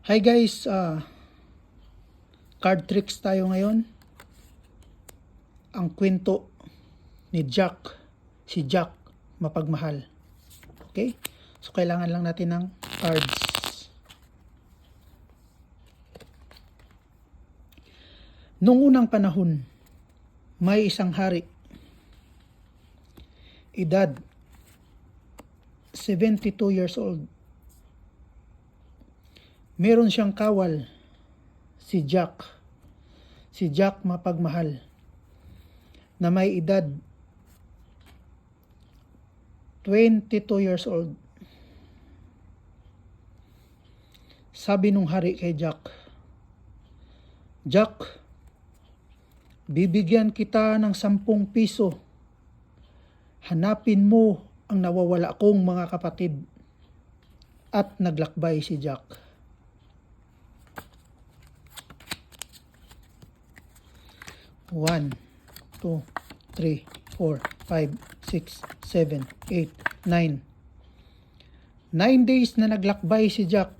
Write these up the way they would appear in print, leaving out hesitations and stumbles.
Hi guys, card tricks tayo ngayon. Ang kwento ni Jack, si Jack mapagmahal. Okay? So kailangan lang natin ng cards. Noong unang panahon, may isang hari. Edad 72 years old. Meron siyang kawal, si Jack. Si Jack mapagmahal, na may edad 22 years old. Sabi nung hari kay Jack, Jack, bibigyan kita ng 10 piso. Hanapin mo ang nawawala kong mga kapatid. At naglakbay si Jack. One, 2, 3, 4, 5, 6, 7, 8, 9. 9 days na naglakbay si Jack.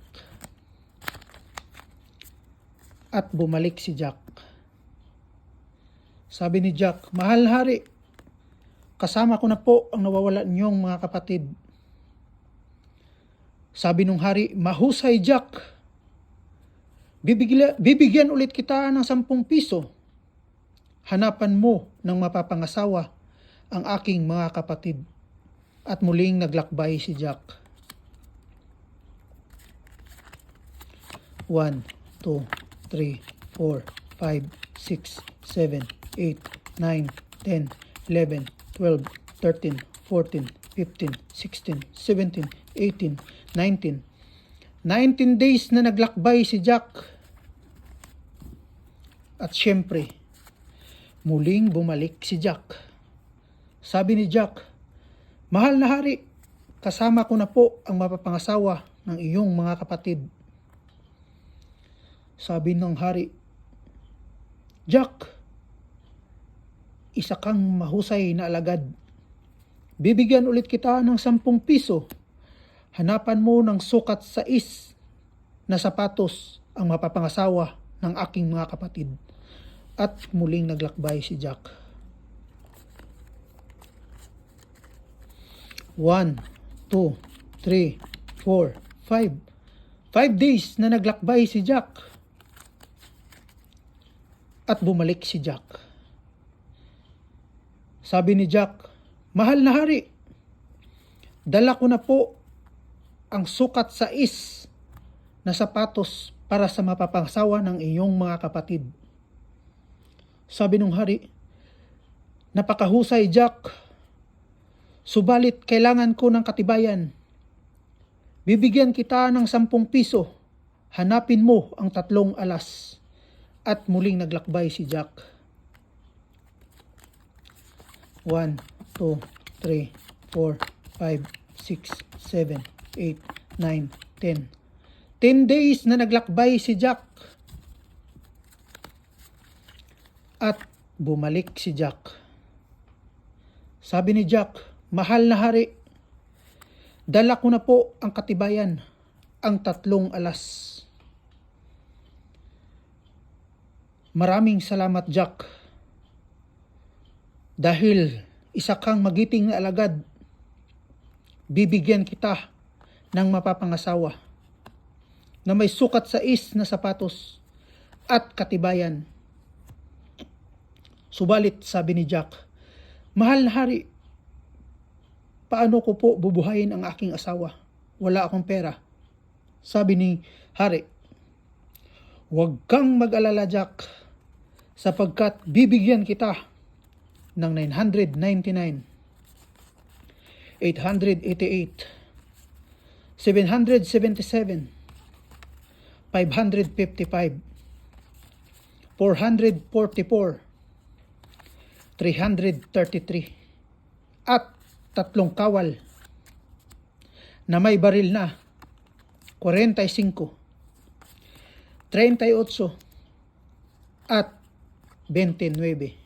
At bumalik si Jack. Sabi ni Jack, mahal na hari, kasama ko na po ang nawawala niyong mga kapatid. Sabi nung hari, mahusay Jack. Bibigyan ulit kita ng 10 piso. Hanapan mo ng mapapangasawa ang aking mga kapatid. At muling naglakbay si Jack. 1, 2, 3, 4, 5, 6, 7, 8, 9, 10, 11, 12, 13, 14, 15, 16, 17, 18, 19. 19 days na naglakbay si Jack. At syempre, muling bumalik si Jack. Sabi ni Jack, mahal na hari, kasama ko na po ang mapapangasawa ng iyong mga kapatid. Sabi ng hari, Jack, isa kang mahusay na alagad. Bibigyan ulit kita ng 10 piso. Hanapan mo ng sukat 6 na sapatos ang mapapangasawa ng aking mga kapatid. At muling naglakbay si Jack. 1, 2, 3, 4, 5. 5 days na naglakbay si Jack. At bumalik si Jack. Sabi ni Jack, mahal na hari, dala ko na po ang sukat 6 na sapatos para sa mapapangasawa ng iyong mga kapatid. Sabi nung hari, napakahusay Jack, subalit kailangan ko ng katibayan. Bibigyan kita ng 10 piso, hanapin mo ang 3 alas. At muling naglakbay si Jack. 1, 2, 3, 4, 5, 6, 7, 8, 9, 10. 10 days na naglakbay si Jack. At bumalik si Jack. Sabi ni Jack, mahal na hari, dala ko na po ang katibayan, ang 3 alas. Maraming salamat Jack. Dahil isa kang magiting na alagad, bibigyan kita ng mapapangasawa na may sukat 6 na sapatos at katibayan. Subalit, sabi ni Jack, mahal na hari, paano ko po bubuhayin ang aking asawa? Wala akong pera. Sabi ni hari, huwag kang mag-alala Jack, sapagkat bibigyan kita ng 999, 888, 777, 555, 444, 333 at 3 kawal na may baril na 45, 38 at 29.